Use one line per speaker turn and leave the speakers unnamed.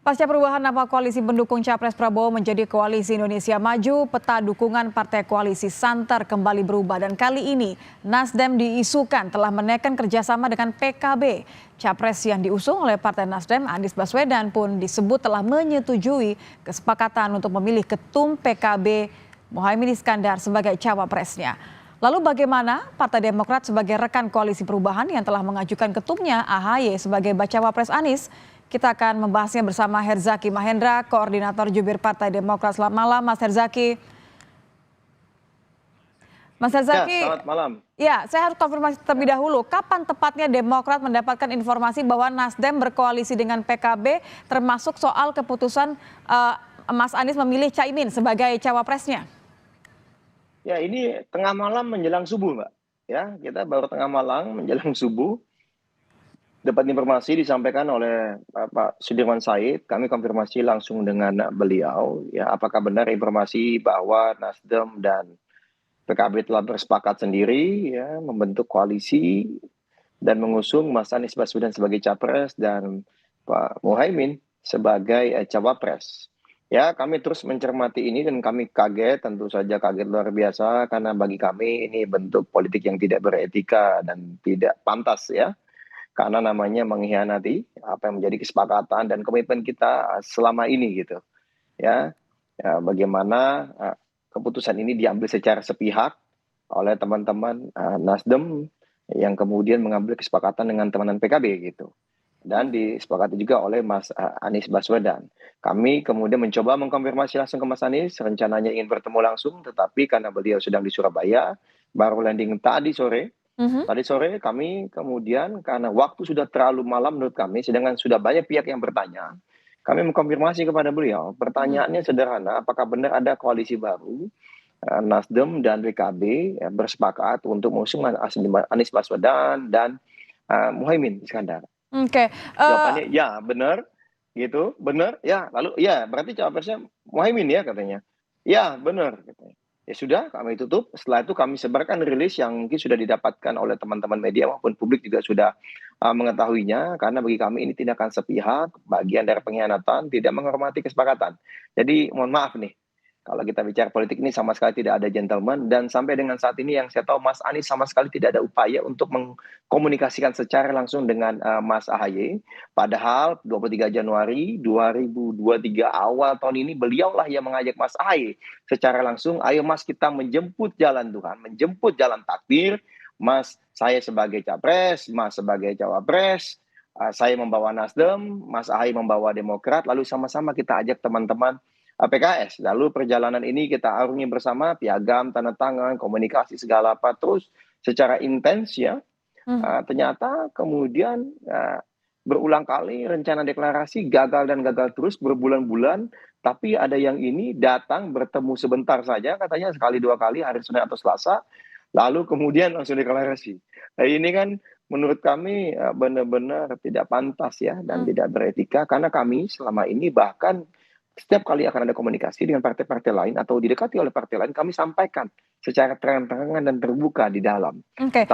Pasca perubahan nama koalisi pendukung Capres Prabowo menjadi Koalisi Indonesia Maju, peta dukungan partai koalisi santer kembali berubah dan kali ini Nasdem diisukan telah menekan kerjasama dengan PKB. Capres yang diusung oleh Partai Nasdem, Anies Baswedan pun disebut telah menyetujui kesepakatan untuk memilih ketum PKB Muhaimin Iskandar sebagai cawapresnya. Lalu bagaimana Partai Demokrat sebagai rekan koalisi perubahan yang telah mengajukan ketumnya AHY sebagai bacawa pres Anies? Kita akan membahasnya bersama Herzaki Mahendra, Koordinator Jubir Partai Demokrat. Selamat malam, Mas Herzaki. Mas Herzaki,
Ya, selamat malam.
Ya, saya harus konfirmasi terlebih dahulu. Kapan tepatnya Demokrat mendapatkan informasi bahwa Nasdem berkoalisi dengan PKB, termasuk soal keputusan Mas Anies memilih Caimin sebagai cawapresnya?
Ya, ini tengah malam menjelang subuh, Mbak. Ya, kita baru tengah malam menjelang subuh. Dapat informasi disampaikan oleh Pak Sudirman Said, kami konfirmasi langsung dengan beliau, ya apakah benar informasi bahwa Nasdem dan PKB telah bersepakat sendiri, ya membentuk koalisi dan mengusung Mas Anies Baswedan sebagai capres dan Pak Muhaimin sebagai cawapres. Ya, kami terus mencermati ini dan kami kaget, tentu saja kaget luar biasa karena bagi kami ini bentuk politik yang tidak beretika dan tidak pantas ya. Karena namanya mengkhianati apa yang menjadi kesepakatan dan komitmen kita selama ini gitu. Ya, ya bagaimana keputusan ini diambil secara sepihak oleh teman-teman Nasdem yang kemudian mengambil kesepakatan dengan teman-teman PKB gitu. Dan disepakati juga oleh Mas Anies Baswedan. Kami kemudian mencoba mengkonfirmasi langsung ke Mas Anies, rencananya ingin bertemu langsung, tetapi karena beliau sedang di Surabaya, baru landing tadi sore. Tadi sore kami kemudian karena waktu sudah terlalu malam menurut kami, sedangkan sudah banyak pihak yang bertanya, kami mengkonfirmasi kepada beliau. Pertanyaannya sederhana, apakah benar ada koalisi baru Nasdem dan PKB ya, bersepakat untuk mengusung Anies Baswedan dan Muhaimin Iskandar?
Oke.
Jawabannya ya benar, gitu, benar, ya lalu ya berarti cawapresnya Muhaimin ya katanya. Ya benar, katanya. Ya sudah, kami tutup. Setelah itu kami sebarkan rilis yang mungkin sudah didapatkan oleh teman-teman media maupun publik juga sudah mengetahuinya. Karena bagi kami ini tindakan sepihak, bagian dari pengkhianatan, tidak menghormati kesepakatan. Jadi mohon maaf nih, kalau kita bicara politik ini sama sekali tidak ada gentleman. Dan sampai dengan saat ini yang saya tahu Mas Anies sama sekali tidak ada upaya untuk mengkomunikasikan secara langsung dengan Mas AHY. Padahal 23 Januari 2023 awal tahun ini beliaulah yang mengajak Mas AHY secara langsung, ayo Mas kita menjemput jalan Tuhan, menjemput jalan takdir. Mas, saya sebagai capres, Mas sebagai cawapres, saya membawa Nasdem, Mas AHY membawa Demokrat, lalu sama-sama kita ajak teman-teman PKS. Lalu perjalanan ini kita arungi bersama, piagam, tanda tangan, komunikasi segala apa terus secara intens ya. Ternyata kemudian berulang kali rencana deklarasi gagal dan gagal terus berbulan-bulan, tapi ada yang ini datang bertemu sebentar saja katanya sekali dua kali hari Senin atau Selasa, lalu kemudian langsung deklarasi. Nah, ini kan menurut kami benar-benar tidak pantas ya dan tidak beretika karena kami selama ini bahkan setiap kali akan ada komunikasi dengan partai-partai lain atau didekati oleh partai lain, kami sampaikan secara terang-terangan dan terbuka di dalam.
Oke.